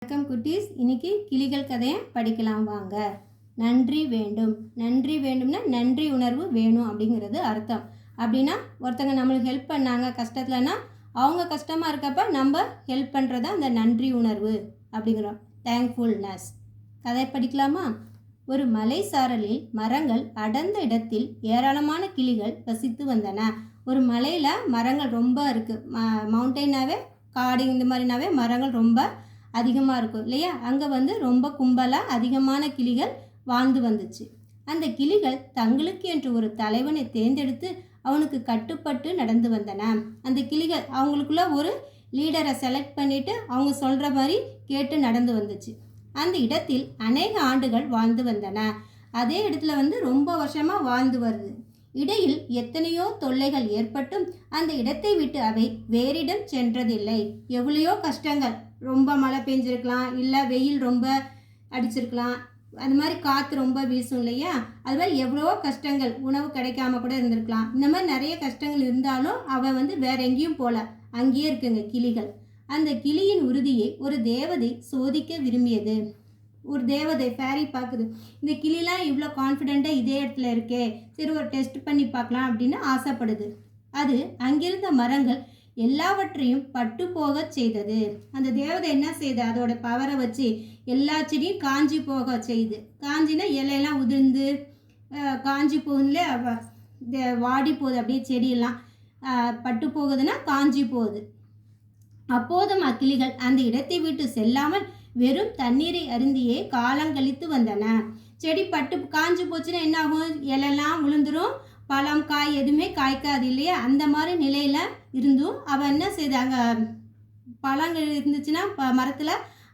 வணக்கம் குட்டீஸ். இன்னைக்கு கிளிகள் கதையை படிக்கலாம் வாங்க. நன்றி வேண்டும். நன்றி வேண்டும்னா நன்றி உணர்வு வேணும் அப்படிங்கிறது அர்த்தம். அப்படின்னா ஒருத்தங்க நம்மளுக்கு ஹெல்ப் பண்ணாங்க கஷ்டத்துலனா அவங்க கஷ்டமாக இருக்கப்ப நம்ம ஹெல்ப் பண்ணுறத அந்த நன்றி உணர்வு அப்படிங்கிறோம். தேங்க்ஃபுல்னஸ். கதை படிக்கலாமா? ஒரு மலை சாரலில் மரங்கள் அடர்ந்த இடத்தில் ஏராளமான கிளிகள் வசித்து வந்தன. ஒரு மலையில் மரங்கள் ரொம்ப இருக்குது. மவுண்டெயினாவே காடு இந்த மாதிரினாவே மரங்கள் ரொம்ப அதிகமாக இருக்கும் இல்லையா? அங்கே ரொம்ப கும்பலாக அதிகமான கிளிகள் வாழ்ந்து வந்துச்சு. அந்த கிளிகள் தங்களுக்கு என்று ஒரு தலைவனை தேர்ந்தெடுத்து அவனுக்கு கட்டுப்பட்டு நடந்து வந்தன. அந்த கிளிகள் அவங்களுக்குள்ள ஒரு லீடரை செலக்ட் பண்ணிட்டு அவங்க சொல்கிற மாதிரி கேட்டு நடந்து வந்துச்சு. அந்த இடத்தில் அநேக ஆண்டுகள் வாழ்ந்து வந்தன. அதே இடத்துல ரொம்ப வருஷமாக வாழ்ந்து வருது. இடையில் எத்தனையோ தொல்லைகள் ஏற்பட்டும் அந்த இடத்தை விட்டு அவை வேறிடம் சென்றதில்லை. எவ்வளையோ கஷ்டங்கள், ரொம்ப மழை பெஞ்சிருக்கலாம், இல்லை வெயில் ரொம்ப அடிச்சிருக்கலாம், அது மாதிரி காற்று ரொம்ப வீசும் இல்லையா? அது மாதிரி எவ்வளோ கஷ்டங்கள், உணவு கிடைக்காம கூட இருந்திருக்கலாம். இந்த மாதிரி நிறைய கஷ்டங்கள் இருந்தாலும் அவன் வேற எங்கேயும் போல, அங்கேயே இருக்குங்க கிளிகள். அந்த கிளியின் உறுதியை ஒரு தேவதை சோதிக்க விரும்பியது. ஒரு தேவதை ஃபேரி பார்க்குது, இந்த கிளிலாம் இவ்வளோ கான்ஃபிடெண்ட்டாக இதே இடத்துல இருக்கே, சரி ஒரு டெஸ்ட் பண்ணி பார்க்கலாம் அப்படின்னு ஆசைப்படுது. அது அங்கிருந்த மரங்கள் எல்லாவற்றையும் பட்டு போக செய்தது. அந்த தேவதை என்ன செய்யுது, அதோட பவரை வச்சு எல்லா செடியும் காஞ்சி போக செய்யுது. காஞ்சினா இலையெல்லாம் உதிர்ந்து காஞ்சி போகுதுல, வாடி போகுது அப்படியே செடியெல்லாம். பட்டு போகுதுன்னா காஞ்சி போகுது. அப்போதும் அக்கிளிகள் அந்த இடத்தை விட்டு செல்லாமல் வெறும் தண்ணீரை அருந்தியே காலங்கழித்து வந்தன. செடி பட்டு காஞ்சி போச்சுன்னா என்ன ஆகும்? இலையெல்லாம் விழுந்துரும், பழம் காய் எதுவுமே காய்க்காது இல்லையா? அந்த மாதிரி நிலையில இருந்தும் அவன் என்ன செய்தாங்க, பழங்கள் இருந்துச்சுன்னா மரத்துல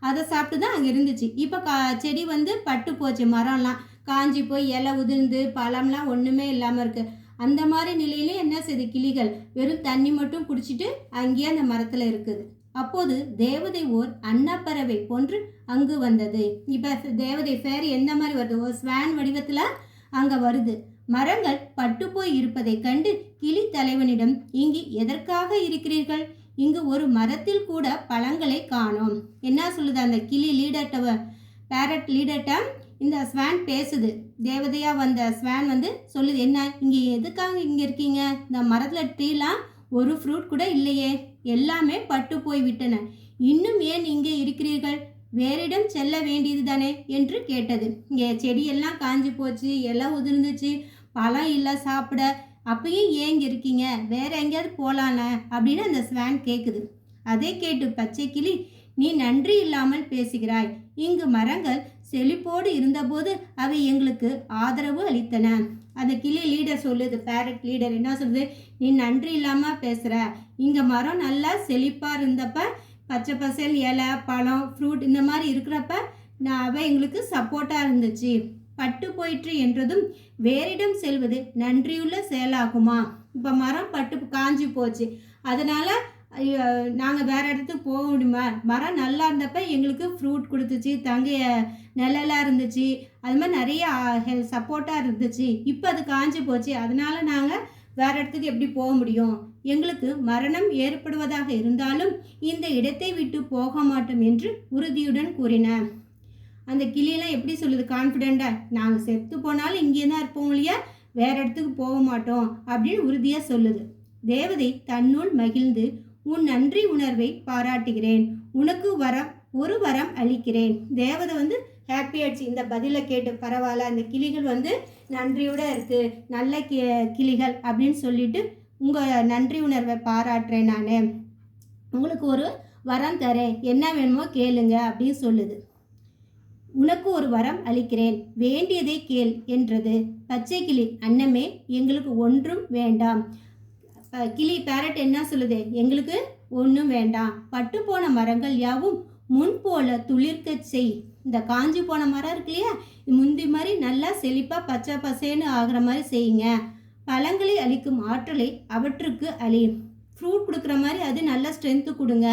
அதை சாப்பிட்டு தான் அங்கே இருந்துச்சு. இப்போ செடி பட்டு போச்சு, மரம்லாம் காஞ்சி போய் இலை உதிர்ந்து பழம்லாம் ஒன்றுமே இல்லாமல் இருக்கு. அந்த மாதிரி நிலையிலே என்ன செய்யுது, கிளிகள் வெறும் தண்ணி மட்டும் குடிச்சிட்டு அங்கேயே அந்த மரத்தில் இருக்குது. அப்போது தேவதை ஓர் அன்னப்பறவை போன்று அங்கு வந்தது. இப்போ தேவதை ஃபேரி எந்த மாதிரி வருது, ஒரு ஸ்வான் வடிவத்தில் அங்கே வருது. மரங்கள் பட்டு போய் இருப்பதை கண்டு கிளி தலைவனிடம், இங்கு எதற்காக இருக்கிறீர்கள்? இங்கு ஒரு மரத்தில் கூட பழங்களை காணோம். என்ன சொல்லுது அந்த கிளி லீடர்ட்ட, பேரட் லீடர்ட்ட இந்த ஸ்வான் பேசுது. தேவதையா வந்த ஸ்வான் சொல்லுது, என்ன இங்கே எதுக்காக இங்கே இருக்கீங்க? இந்த மரத்தில் ட்ரீலாம் ஒரு ஃப்ரூட் கூட இல்லையே, எல்லாமே பட்டு போய் விட்டன. இன்னும் ஏன் இங்கே இருக்கிறீர்கள்? வேறிடம் செல்ல வேண்டியது தானே என்று கேட்டது. இங்கே செடியெல்லாம் காஞ்சி போச்சு, எல்லாம் உதிர்ந்துச்சு, பழம் இல்லை சாப்பிட, அப்பயும் ஏன் இங்கே இருக்கீங்க? வேற எங்கேயாவது போகலான அப்படின்னு அந்த ஸ்வான் கேட்குது. அதை கேட்டு பச்சை கிளி, நீ நன்றி இல்லாமல் பேசுகிறாய். இங்கு மரங்கள் செழிப்போடு இருந்தபோது அவை எங்களுக்கு ஆதரவு அளித்தன. அந்த கிளி லீடர் சொல்லுது, பேரட் லீடர் என்ன சொல்லுது, நீ நன்றி இல்லாமல் பேசுகிற. இங்கே மரம் நல்லா செழிப்பாக இருந்தப்ப பச்சை பசேல் இலை பழம் ஃப்ரூட் இந்த மாதிரி இருக்கிறப்ப அவை எங்களுக்கு சப்போர்ட்டாக இருந்துச்சு. பட்டு போயிற்று என்றதும் வேறிடம் செல்வது நன்றியுள்ள செயலாகுமா? இப்போ மரம் பட்டு காஞ்சி போச்சு, அதனால் நாங்கள் வேறு இடத்துக்கு போக முடியுமா? மரம் நல்லா இருந்தப்ப எங்களுக்கு ஃப்ரூட் கொடுத்துச்சு, தங்கைய நிழலாக இருந்துச்சு, அது மாதிரி நிறைய சப்போர்ட்டாக இருந்துச்சு. இப்போ அது காஞ்சி போச்சு, அதனால் நாங்கள் வேறு இடத்துக்கு எப்படி போக முடியும்? எங்களுக்கு மரணம் ஏற்படுவதாக இருந்தாலும் இந்த இடத்தை விட்டு போக மாட்டோம் என்று உறுதியுடன் கூறினேன். அந்த கிளியெல்லாம் எப்படி சொல்லுது கான்ஃபிடெண்ட்டாக, நாங்கள் செத்து போனாலும் இங்கே தான் இருப்போம் இல்லையா, வேறு இடத்துக்கு போக மாட்டோம் அப்படின்னு உறுதியாக சொல்லுது. தேவதை தன்னுள் மகிழ்ந்து, உன் நன்றி உணர்வை பாராட்டுகிறேன், உனக்கு ஒரு வரம் அளிக்கிறேன். தேவதை ஹாப்பி ஆயிடுச்சு இந்த பதிலை கேட்டு. பரவாயில்ல, அந்த கிளிகள் நன்றியோட இருக்கு, நல்ல கிளிகள் அப்படின்னு சொல்லிட்டு உங்கள் நன்றி உணர்வை பாராட்டுறேன். நான் உங்களுக்கு ஒரு வரம் தரேன், என்ன வேணுமோ கேளுங்க அப்படின்னு சொல்லுது. உனக்கு ஒரு வரம் அளிக்கிறேன், வேண்டியதை கேள் என்றது. பச்சை கிளி, அன்னமே எங்களுக்கு ஒன்றும் வேண்டாம். கிளி பேரட் என்ன சொல்லுது, எங்களுக்கு ஒன்றும் வேண்டாம், பட்டு போன மரங்கள் யாவும் முன்போல துளிர்க்க செய். இந்த காஞ்சி போன மரம் இருக்கு இல்லையா, முந்தி மாதிரி நல்லா செழிப்பாக பச்சை பசேன்னு ஆகிற மாதிரி செய்யுங்க. பழங்களை அளிக்கும் ஆற்றலை அவற்றுக்கு அளி, ஃப்ரூட் கொடுக்குற மாதிரி அது நல்ல ஸ்ட்ரென்த்து கொடுங்க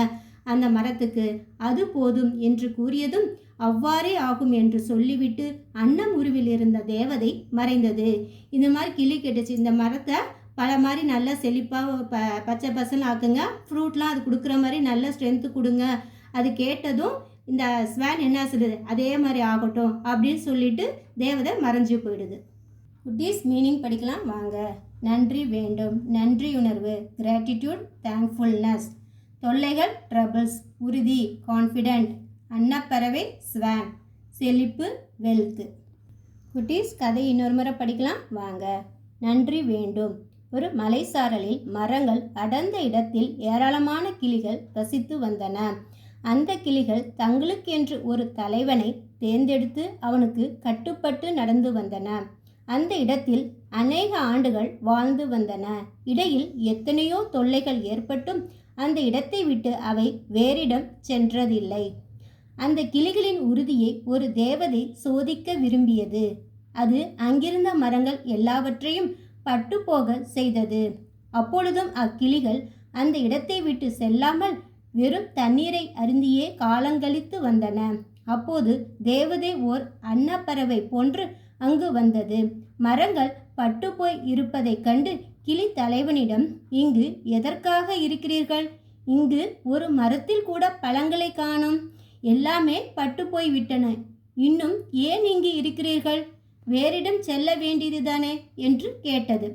அந்த மரத்துக்கு, அது போதும் என்று கூறியதும் அவ்வாறே ஆகும் என்று சொல்லிவிட்டு அன்னம் உருவில் இருந்த தேவதை மறைந்தது. இந்த மாதிரி கிளி கேட்டுச்சு, இந்த மரத்தை பல மாதிரி நல்லா செழிப்பாக பச்சை பசங்க ஆக்குங்க, ஃப்ரூட்லாம் அது கொடுக்குற மாதிரி நல்ல ஸ்ட்ரென்த்து கொடுங்க. அது கேட்டதும் இந்த ஸ்வான் என்ன சொல்லுது, அதே மாதிரி ஆகட்டும் அப்படின்னு சொல்லிட்டு தேவதை மறைஞ்சு போயிடுது. குட்டீஸ் மீனிங் படிக்கலாம் வாங்க. நன்றி வேண்டும், நன்றியுணர்வு, கிராட்டிடியூட், தேங்க்ஃபுல்னஸ். தொல்லைகள், ட்ரபிள்ஸ், உறுதி, கான்ஃபிடென்ட். அன்னப்பறவை, ஸ்வான். செழிப்பு, வெல்த். குட்டீஸ் கதை இன்னொரு முறை படிக்கலாம் வாங்க. நன்றி வேண்டும். ஒரு மலைசாரலில் மரங்கள் அடர்ந்த இடத்தில் ஏராளமான கிளிகள் வசித்து வந்தன. அந்த கிளிகள் தங்களுக்கென்று ஒரு தலைவனை தேர்ந்தெடுத்து அவனுக்கு கட்டுப்பட்டு நடந்து வந்தன. அந்த இடத்தில் அநேக ஆண்டுகள் வாழ்ந்து வந்தன. இடையில் எத்தனையோ தொல்லைகள் ஏற்பட்டும் அந்த இடத்தை விட்டு அவை வேறிடம் சென்றதில்லை. அந்த கிளிகளின் உறுதியை ஒரு தேவதை சோதிக்க விரும்பியது. அது அங்கிருந்த மரங்கள் எல்லாவற்றையும் பட்டுப்போக செய்தது. அப்பொழுதும் அக்கிளிகள் அந்த இடத்தை விட்டு செல்லாமல் வெறும் தண்ணீரை அருந்தியே காலங்கழித்து வந்தன. அப்போது தேவதை ஓர் அன்னப்பறவை போன்று அங்கு வந்தது. மரங்கள் பட்டுப்போய் இருப்பதைக் கண்டு கிளி தலைவனிடம், இங்கு எதற்காக இருக்கிறீர்கள்? இங்கு ஒரு மரத்தில் கூட பழங்களை காணோம். எல்லாமே பட்டுப்போய் விட்டன. இன்னும் ஏன் இங்கு இருக்கிறீர்கள்? வேறிடம் செல்ல வேண்டியதுதானே என்று கேட்டது.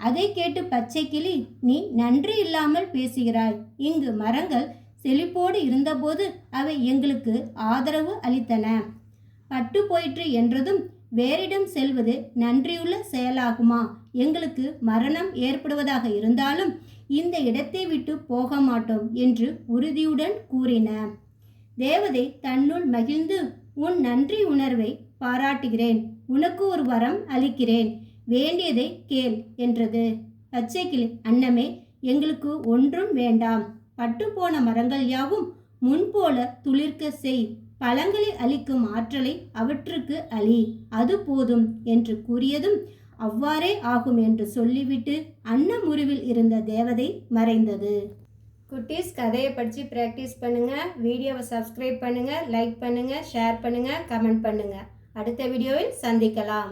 அதை கேட்டு பச்சை கிளி, நீ நன்றி இல்லாமல் பேசுகிறாய். இங்கு மரங்கள் செழிப்போடு இருந்தபோது அவை எங்களுக்கு ஆதரவு அளித்தன. பட்டு போயிற்று என்றதும் வேறிடம் செல்வது நன்றியுள்ள செயலாகுமா? எங்களுக்கு மரணம் ஏற்படுவதாக இருந்தாலும் இந்த இடத்தை விட்டு போக மாட்டோம் என்று உறுதியுடன் கூறின. தேவதை தன்னுள் மகிழ்ந்து, உன் நன்றி உணர்வை பாராட்டுகிறேன். உனக்கு ஒரு வரம் அளிக்கிறேன். வேண்டியதை கேள் என்றது. பச்சை கிளி, அன்னமே, எங்களுக்கு ஒன்றும் வேண்டாம். பட்டுப்போன மரங்கள் யாவும் முன்போல துளிர்க்க செய். பழங்களை அளிக்கும் ஆற்றலை அவற்றுக்கு அளி. அது போதும் என்று கூறியதும் அவ்வாறே ஆகும் என்று சொல்லிவிட்டு அன்னமுருவில் இருந்த தேவதை மறைந்தது. குட்டீஸ் கதையை படித்து ப்ராக்டிஸ் பண்ணுங்கள். வீடியோவை சப்ஸ்கிரைப் பண்ணுங்கள், லைக் பண்ணுங்கள், ஷேர் பண்ணுங்கள், கமெண்ட் பண்ணுங்கள். அடுத்த வீடியோவில் சந்திக்கலாம்.